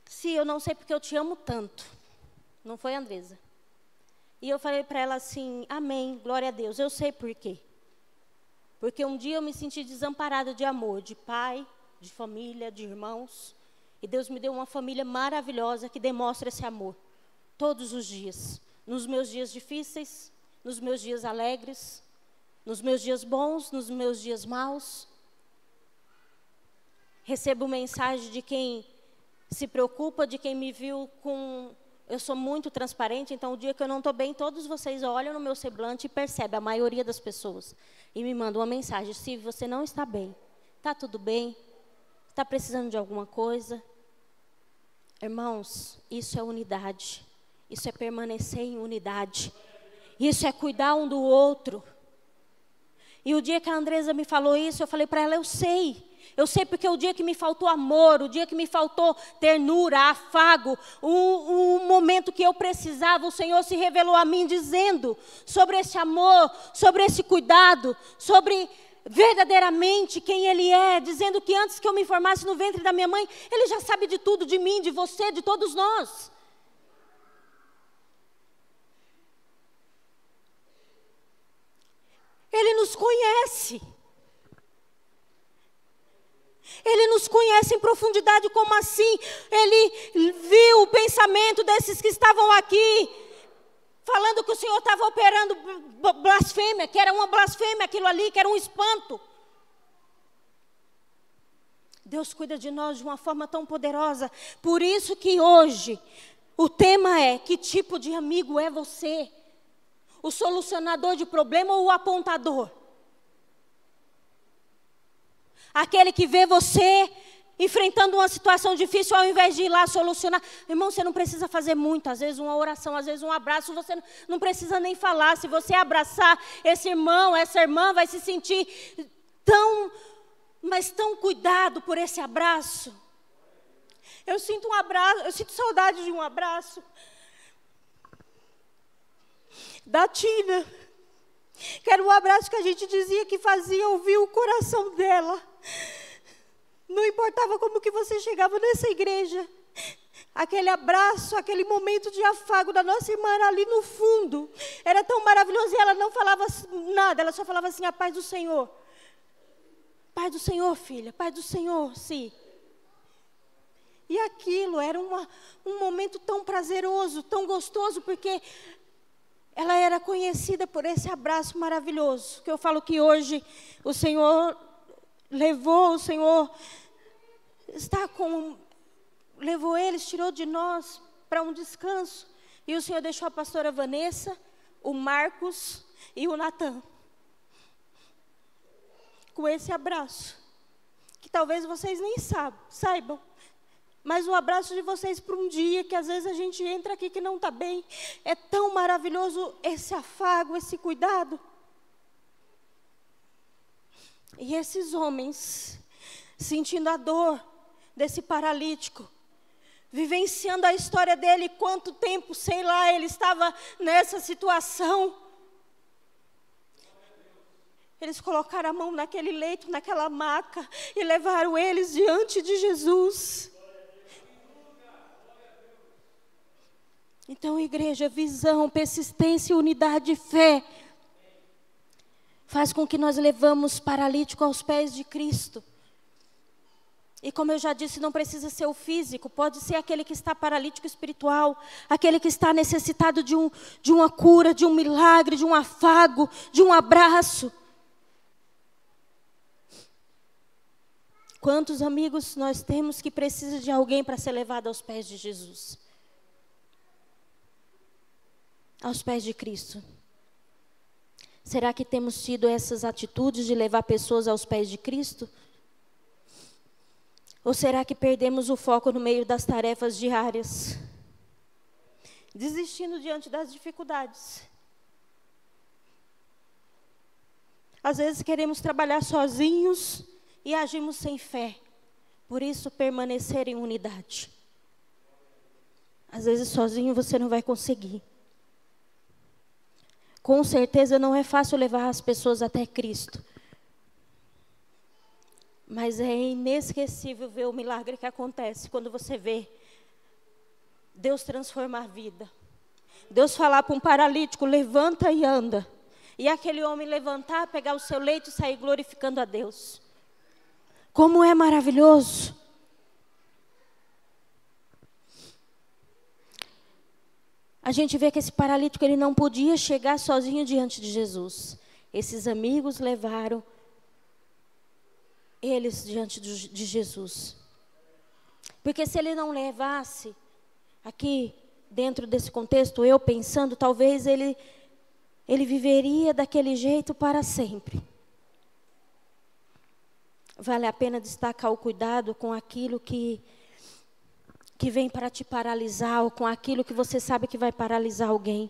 "Se eu não sei porque eu te amo tanto", não foi, Andresa? E eu falei para ela assim: amém, glória a Deus, eu sei por quê. Porque um dia eu me senti desamparada de amor, de pai, de família, de irmãos. E Deus me deu uma família maravilhosa que demonstra esse amor. Todos os dias. Nos meus dias difíceis, nos meus dias alegres, nos meus dias bons, nos meus dias maus. Recebo mensagem de quem se preocupa, de quem me viu com... Eu sou muito transparente, então o dia que eu não estou bem, todos vocês olham no meu semblante e percebem, a maioria das pessoas. E me mandam uma mensagem: se você não está bem, está tudo bem? Está precisando de alguma coisa? Irmãos, isso é unidade. Isso é permanecer em unidade. Isso é cuidar um do outro. E o dia que a Andresa me falou isso, eu falei para ela: eu sei. Eu sei porque o dia que me faltou amor, o dia que me faltou ternura, afago, o momento que eu precisava, o Senhor se revelou a mim dizendo sobre esse amor, sobre esse cuidado, sobre verdadeiramente quem Ele é, dizendo que antes que eu me formasse no ventre da minha mãe, Ele já sabe de tudo, de mim, de você, de todos nós. Ele nos conhece. Ele nos conhece em profundidade. Como assim? Ele viu o pensamento desses que estavam aqui, falando que o Senhor estava operando blasfêmia, que era uma blasfêmia aquilo ali, que era um espanto. Deus cuida de nós de uma forma tão poderosa. Por isso que hoje o tema é: que tipo de amigo é você? O solucionador de problema ou o apontador? Aquele que vê você enfrentando uma situação difícil, ao invés de ir lá solucionar. Irmão, você não precisa fazer muito. Às vezes uma oração, às vezes um abraço, você não precisa nem falar. Se você abraçar esse irmão, essa irmã, vai se sentir mas tão cuidado por esse abraço. Eu sinto um abraço, eu sinto saudade de um abraço da Tina, que era um abraço que a gente dizia que fazia ouvir o coração dela. Não importava como que você chegava nessa igreja, aquele abraço, aquele momento de afago da nossa irmã ali no fundo, era tão maravilhoso. E ela não falava nada, ela só falava assim: a paz do Senhor. Paz do Senhor, filha, paz do Senhor, sim. E aquilo era um momento tão prazeroso, tão gostoso, porque ela era conhecida por esse abraço maravilhoso. Que eu falo que hoje o Senhor levou, o Senhor levou eles, tirou de nós para um descanso. E o Senhor deixou a pastora Vanessa, o Marcos e o Natan com esse abraço, que talvez vocês nem saibam, mas o abraço de vocês para um dia que às vezes a gente entra aqui que não está bem, é tão maravilhoso esse afago, esse cuidado. E esses homens, sentindo a dor desse paralítico, vivenciando a história dele, quanto tempo, sei lá, ele estava nessa situação. Eles colocaram a mão naquele leito, naquela maca, e levaram eles diante de Jesus. Então, igreja, visão, persistência, unidade e fé faz com que nós levamos paralítico aos pés de Cristo. E como eu já disse, não precisa ser o físico, pode ser aquele que está paralítico espiritual, aquele que está necessitado de uma cura, de um milagre, de um afago, de um abraço. Quantos amigos nós temos que precisam de alguém para ser levado aos pés de Jesus? Aos pés de Cristo. Será que temos tido essas atitudes de levar pessoas aos pés de Cristo? Ou será que perdemos o foco no meio das tarefas diárias? Desistindo diante das dificuldades. Às vezes queremos trabalhar sozinhos e agimos sem fé. Por isso, permanecer em unidade. Às vezes sozinho você não vai conseguir. Com certeza não é fácil levar as pessoas até Cristo. Mas é inesquecível ver o milagre que acontece quando você vê Deus transformar a vida. Deus falar para um paralítico: levanta e anda. E aquele homem levantar, pegar o seu leito e sair glorificando a Deus. Como é maravilhoso. A gente vê que esse paralítico, ele não podia chegar sozinho diante de Jesus. Esses amigos levaram eles diante de Jesus. Porque se ele não levasse, aqui dentro desse contexto, eu pensando, talvez ele viveria daquele jeito para sempre. Vale a pena destacar o cuidado com aquilo que vem para te paralisar, ou com aquilo que você sabe que vai paralisar alguém.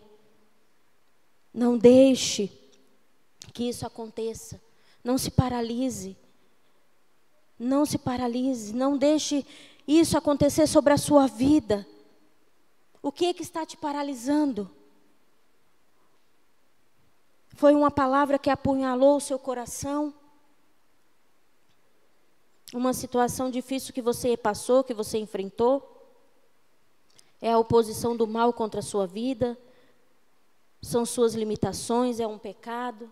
Não deixe que isso aconteça. Não se paralise. Não se paralise. Não deixe isso acontecer sobre a sua vida. O que é que está te paralisando? Foi uma palavra que apunhalou o seu coração? uma situação difícil que você passou, que você enfrentou. É a oposição do mal contra a sua vida. São suas limitações, é um pecado.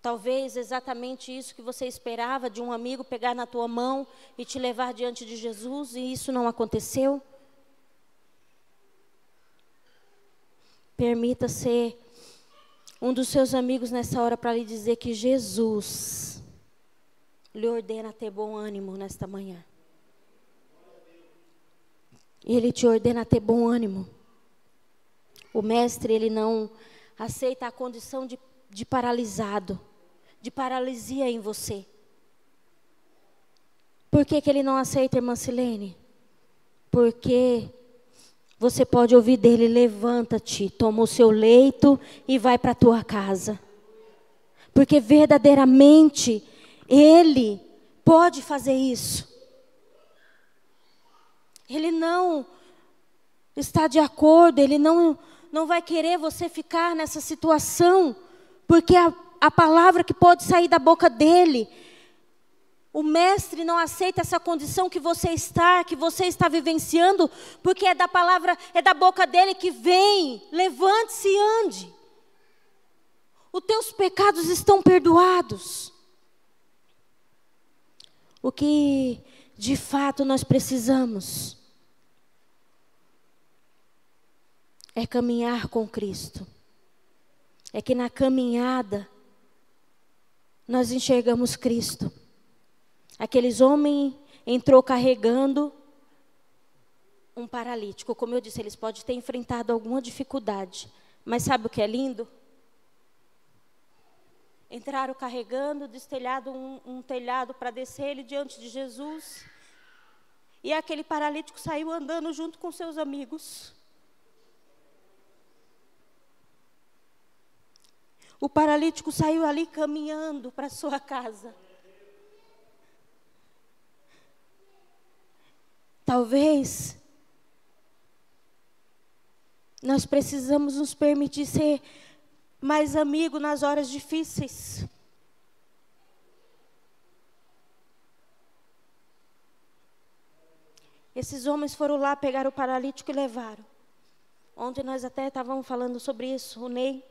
Talvez exatamente isso que você esperava de um amigo pegar na tua mão e te levar diante de Jesus, e isso não aconteceu. Permita ser um dos seus amigos nessa hora para lhe dizer que Jesus lhe ordena ter bom ânimo nesta manhã. Ele te ordena ter bom ânimo. O mestre, ele não aceita a condição de paralisado, de paralisia em você. Por que ele não aceita, irmã Silene? Porque você pode ouvir dele: levanta-te, toma o seu leito e vai para a tua casa. Porque verdadeiramente ele pode fazer isso. Ele não está de acordo, ele não vai querer você ficar nessa situação, porque a palavra que pode sair da boca dele, o mestre não aceita essa condição que você está vivenciando, porque é da palavra, é da boca dele que vem: levante-se e ande. Os teus pecados estão perdoados. O que de fato nós precisamos é caminhar com Cristo. É que na caminhada nós enxergamos Cristo. Aqueles homens entrou carregando um paralítico. Como eu disse, eles podem ter enfrentado alguma dificuldade. Mas sabe o que é lindo? Entraram carregando, destelhado um telhado para descer ele diante de Jesus. E aquele paralítico saiu andando junto com seus amigos. O paralítico saiu ali caminhando para sua casa. Talvez nós precisamos nos permitir ser mais amigo nas horas difíceis. Esses homens foram lá, pegaram o paralítico e levaram. Ontem nós até estávamos falando sobre isso, o Ney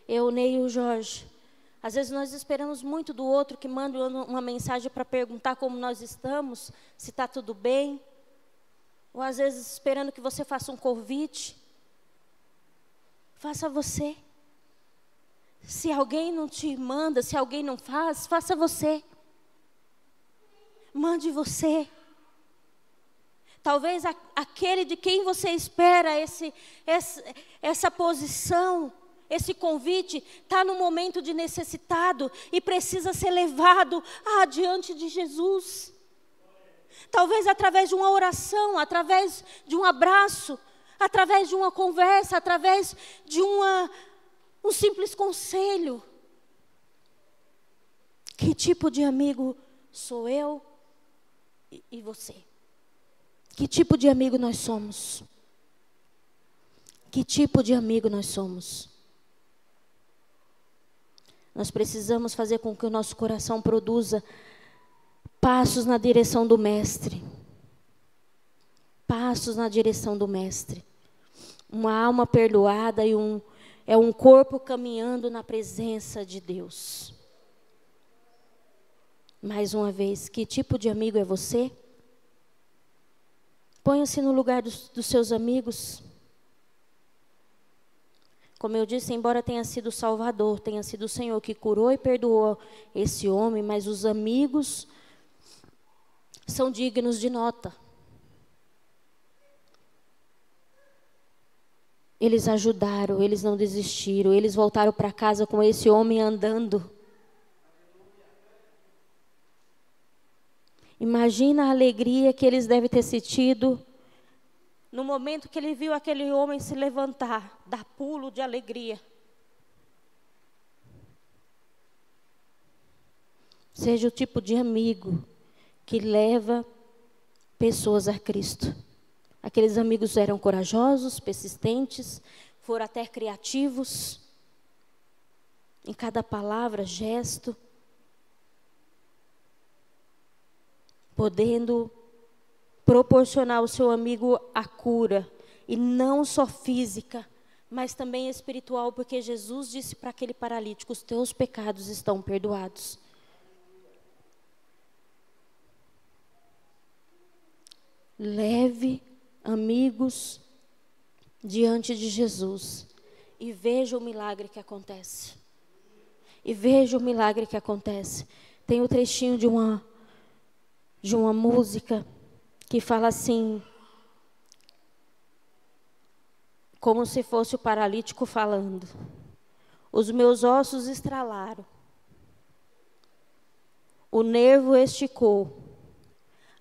e o Jorge. Às vezes nós esperamos muito do outro que manda uma mensagem para perguntar como nós estamos, se está tudo bem. Ou às vezes esperando que você faça um convite. Faça você. Se alguém não te manda, se alguém não faz, faça você. Mande você. Talvez aquele de quem você espera essa posição, esse convite, está no momento de necessitado e precisa ser levado adiante de Jesus. Talvez através de uma oração, através de um abraço, através de uma conversa, através de um simples conselho. Que tipo de amigo sou eu e você? Que tipo de amigo nós somos? Que tipo de amigo nós somos? Nós precisamos fazer com que o nosso coração produza passos na direção do Mestre. Passos na direção do Mestre. Uma alma perdoada e é um corpo caminhando na presença de Deus. Mais uma vez, que tipo de amigo é você? Ponha-se no lugar dos seus amigos. Como eu disse, embora tenha sido o Salvador, tenha sido o Senhor que curou e perdoou esse homem, mas os amigos são dignos de nota. Eles ajudaram, eles não desistiram, eles voltaram para casa com esse homem andando. Imagina a alegria que eles devem ter sentido no momento que ele viu aquele homem se levantar, dar pulo de alegria. Seja o tipo de amigo que leva pessoas a Cristo. Aqueles amigos eram corajosos, persistentes, foram até criativos. Em cada palavra, gesto. podendo proporcionar ao seu amigo a cura, e não só física, mas também espiritual, porque Jesus disse para aquele paralítico: os teus pecados estão perdoados. Leve amigos diante de Jesus e veja o milagre que acontece. E veja o milagre que acontece. Tem um trechinho de uma música que fala assim, como se fosse o paralítico falando: os meus ossos estralaram, o nervo esticou,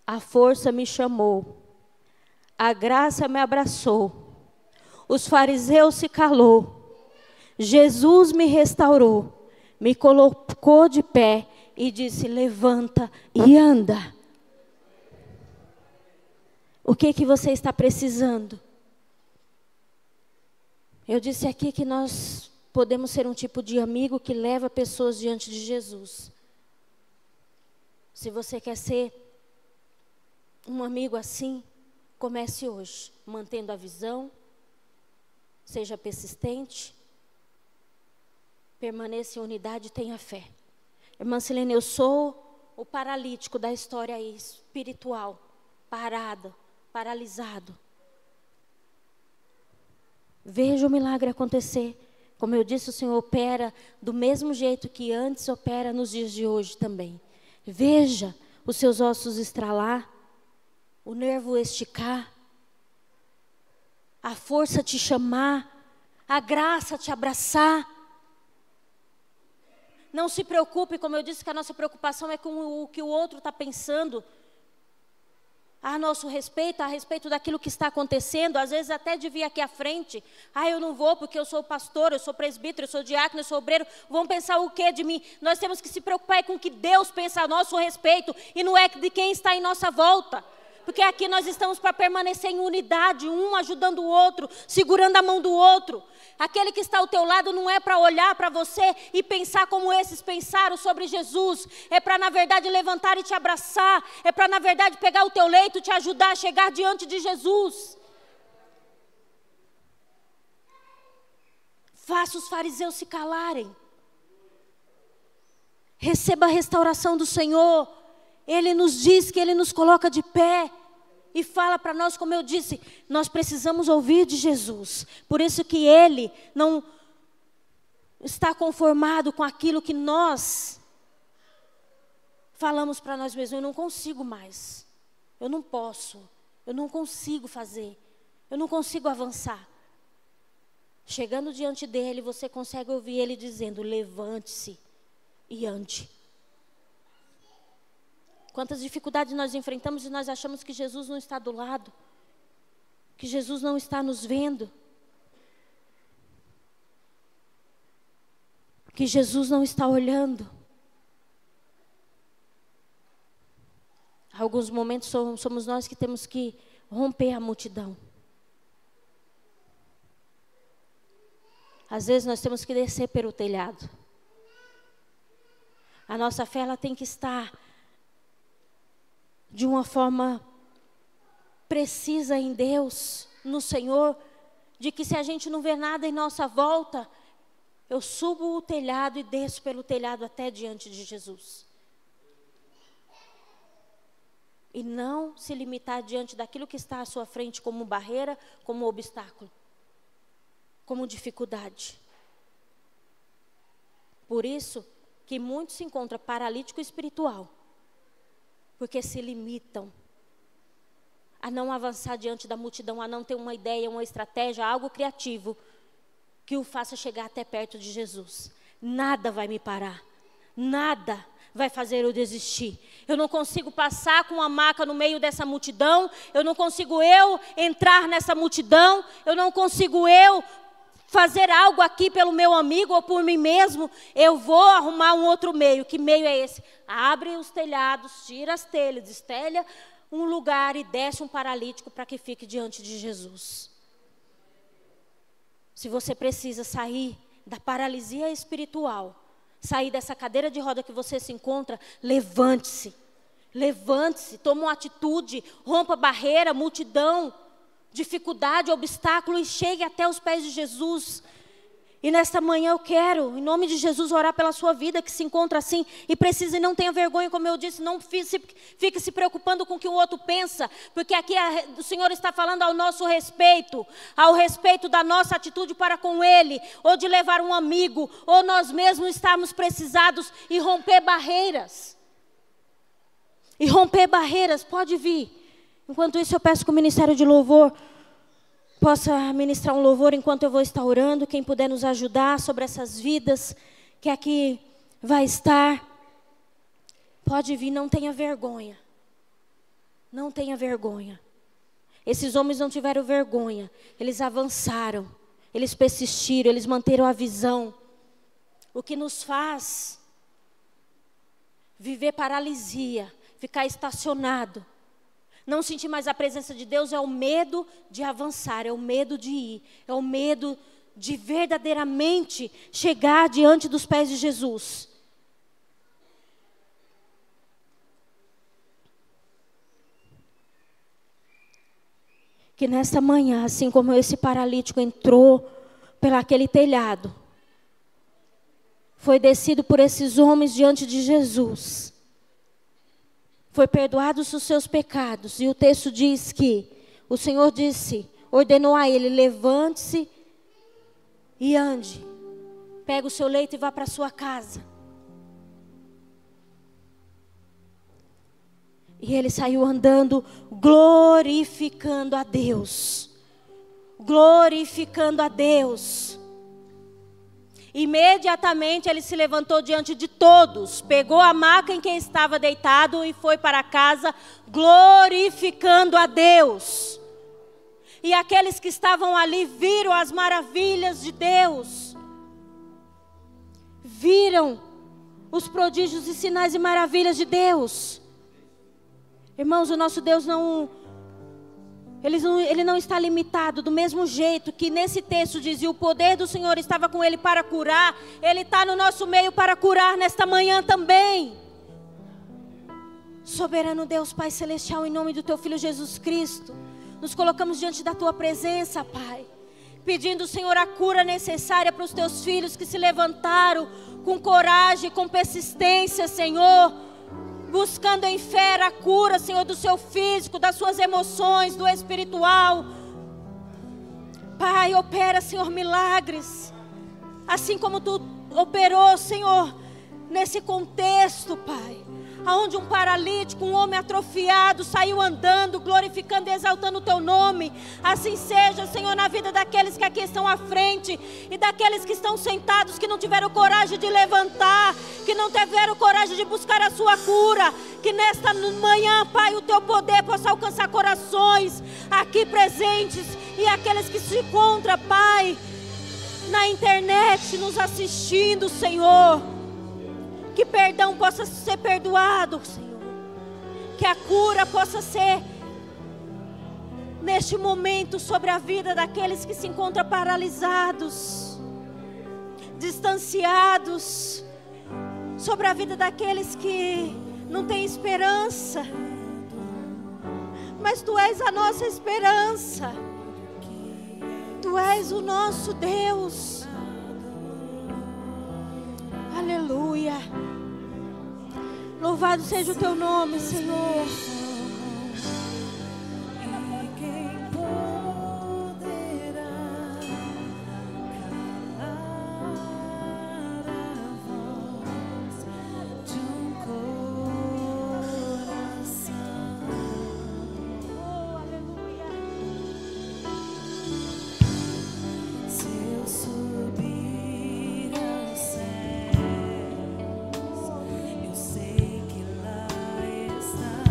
a força me chamou, a graça me abraçou, os fariseus se calou, Jesus me restaurou, me colocou de pé e disse: levanta e anda. O que você está precisando? Eu disse aqui que nós podemos ser um tipo de amigo que leva pessoas diante de Jesus. Se você quer ser um amigo assim, comece hoje, mantendo a visão, seja persistente, permaneça em unidade e tenha fé. Irmã Silene, eu sou o paralítico da história aí, espiritual, paralisado. Veja o milagre acontecer. Como eu disse, o Senhor opera do mesmo jeito que antes opera nos dias de hoje também. Veja os seus ossos estralar, o nervo esticar, a força te chamar, a graça te abraçar. Não se preocupe, como eu disse, que a nossa preocupação é com o que o outro está pensando a nosso respeito, a respeito daquilo que está acontecendo. Às vezes até de vir aqui à frente: eu não vou porque eu sou pastor, eu sou presbítero, eu sou diácono, eu sou obreiro, vão pensar o que de mim? Nós temos que se preocupar com o que Deus pensa a nosso respeito, e não é de quem está em nossa volta. Porque aqui nós estamos para permanecer em unidade, um ajudando o outro, segurando a mão do outro. Aquele que está ao teu lado não é para olhar para você e pensar como esses pensaram sobre Jesus. É para, na verdade, levantar e te abraçar. É para, na verdade, pegar o teu leito e te ajudar a chegar diante de Jesus. Faça os fariseus se calarem. Receba a restauração do Senhor. Ele nos diz que Ele nos coloca de pé e fala para nós, como eu disse, nós precisamos ouvir de Jesus. Por isso que Ele não está conformado com aquilo que nós falamos para nós mesmos. Eu não consigo mais, eu não posso, eu não consigo fazer, eu não consigo avançar. Chegando diante dEle, você consegue ouvir Ele dizendo: levante-se e ande. Quantas dificuldades nós enfrentamos e nós achamos que Jesus não está do lado, que Jesus não está nos vendo, que Jesus não está olhando. Alguns momentos somos nós que temos que romper a multidão. Às vezes nós temos que descer pelo telhado. A nossa fé, ela tem que estar de uma forma precisa em Deus, no Senhor, de que se a gente não vê nada em nossa volta, eu subo o telhado e desço pelo telhado até diante de Jesus. E não se limitar diante daquilo que está à sua frente como barreira, como obstáculo, como dificuldade. Por isso que muitos se encontram paralítico espiritual, porque se limitam a não avançar diante da multidão, a não ter uma ideia, uma estratégia, algo criativo que o faça chegar até perto de Jesus. Nada vai me parar, nada vai fazer eu desistir. Eu não consigo passar com uma maca no meio dessa multidão, eu não consigo entrar nessa multidão, eu não consigo fazer algo aqui pelo meu amigo ou por mim mesmo. Eu vou arrumar um outro meio. Que meio é esse? Abre os telhados, tira as telhas, estelha um lugar e desce um paralítico para que fique diante de Jesus. Se você precisa sair da paralisia espiritual, sair dessa cadeira de roda que você se encontra, levante-se. Levante-se, tome uma atitude, rompa barreira, multidão, dificuldade, obstáculo e chegue até os pés de Jesus. E nesta manhã eu quero, em nome de Jesus, orar pela sua vida que se encontra assim e precisa e não tenha vergonha, como eu disse, não fique se preocupando com o que o outro pensa, porque aqui o Senhor está falando ao nosso respeito da nossa atitude para com Ele, ou de levar um amigo, ou nós mesmos estarmos precisados e romper barreiras. E romper barreiras, pode vir. Enquanto isso eu peço que o Ministério de Louvor possa ministrar um louvor enquanto eu vou estar orando. Quem puder nos ajudar sobre essas vidas que aqui vai estar, pode vir, não tenha vergonha. Não tenha vergonha. Esses homens não tiveram vergonha, eles avançaram, eles persistiram, eles manteram a visão. O que nos faz viver paralisia, ficar estacionado, não sentir mais a presença de Deus, é o medo de avançar, é o medo de ir, é o medo de verdadeiramente chegar diante dos pés de Jesus. Que nesta manhã, assim como esse paralítico entrou pelaquele telhado, foi descido por esses homens diante de Jesus, foi perdoados os seus pecados. E o texto diz que o Senhor ordenou a ele: levante-se e ande. Pega o seu leito e vá para a sua casa. E ele saiu andando, glorificando a Deus. Glorificando a Deus. Imediatamente ele se levantou diante de todos, pegou a maca em que estava deitado e foi para casa, glorificando a Deus. E aqueles que estavam ali viram as maravilhas de Deus, viram os prodígios e sinais e maravilhas de Deus. Irmãos, o nosso Deus Ele não está limitado. Do mesmo jeito que nesse texto dizia: o poder do Senhor estava com ele para curar, Ele está no nosso meio para curar nesta manhã também. Soberano Deus, Pai Celestial, em nome do Teu Filho Jesus Cristo, nos colocamos diante da Tua presença, Pai, pedindo, Senhor, a cura necessária para os Teus filhos que se levantaram com coragem, com persistência, Senhor, buscando em fé a cura, Senhor, do seu físico, das suas emoções, do espiritual. Pai, opera, Senhor, milagres, assim como Tu operou, Senhor, nesse contexto, Pai, aonde um paralítico, um homem atrofiado, saiu andando, glorificando e exaltando o Teu nome. Assim seja, Senhor, na vida daqueles que aqui estão à frente e daqueles que estão sentados, que não tiveram coragem de levantar, que não tiveram coragem de buscar a sua cura. Que nesta manhã, Pai, o Teu poder possa alcançar corações aqui presentes e aqueles que se encontram, Pai, na internet nos assistindo, Senhor. Que perdão possa ser perdoado, Senhor. Que a cura possa ser neste momento sobre a vida daqueles que se encontram paralisados, distanciados, sobre a vida daqueles que não têm esperança. Mas Tu és a nossa esperança. Tu és o nosso Deus. Aleluia. Louvado seja o Teu nome, Senhor. Eu sei que lá está.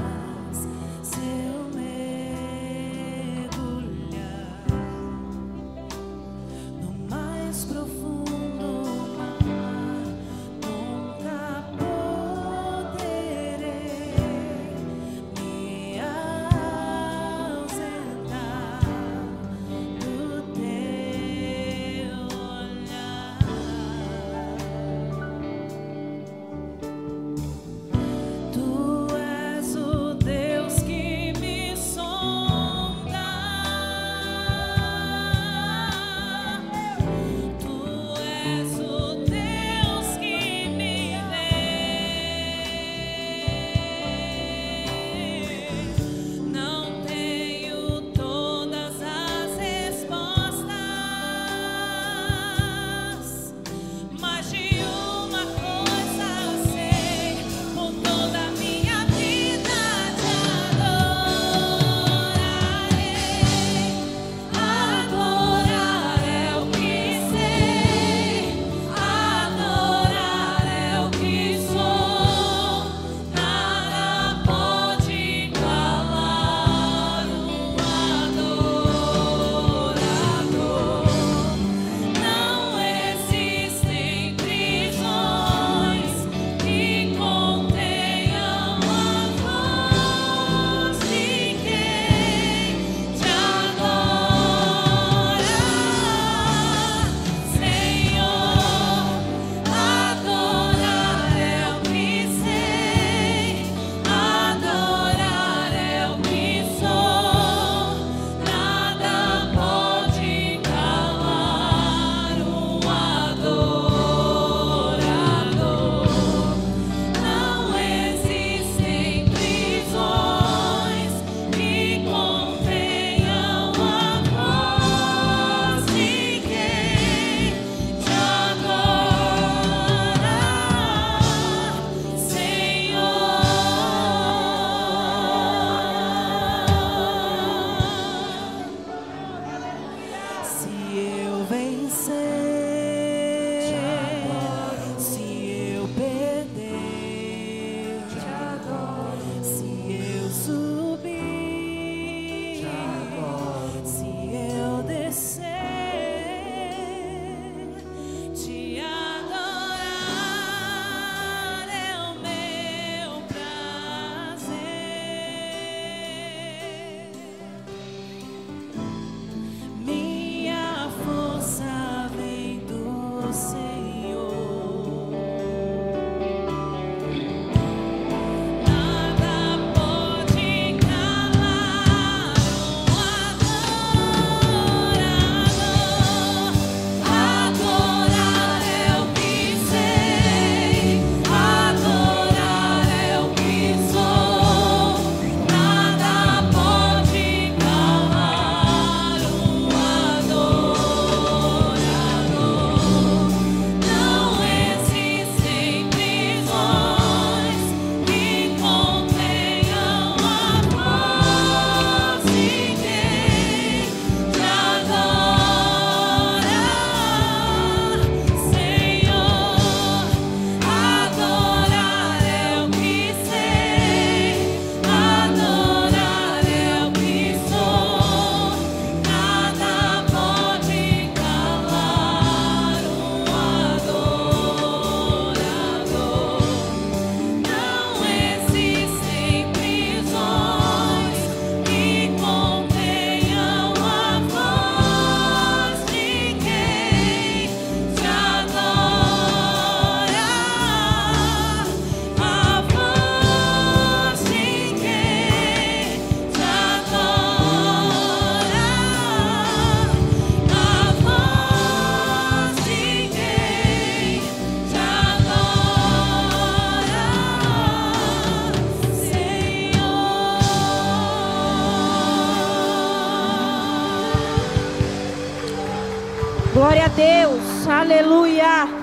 Glória a Deus. Aleluia.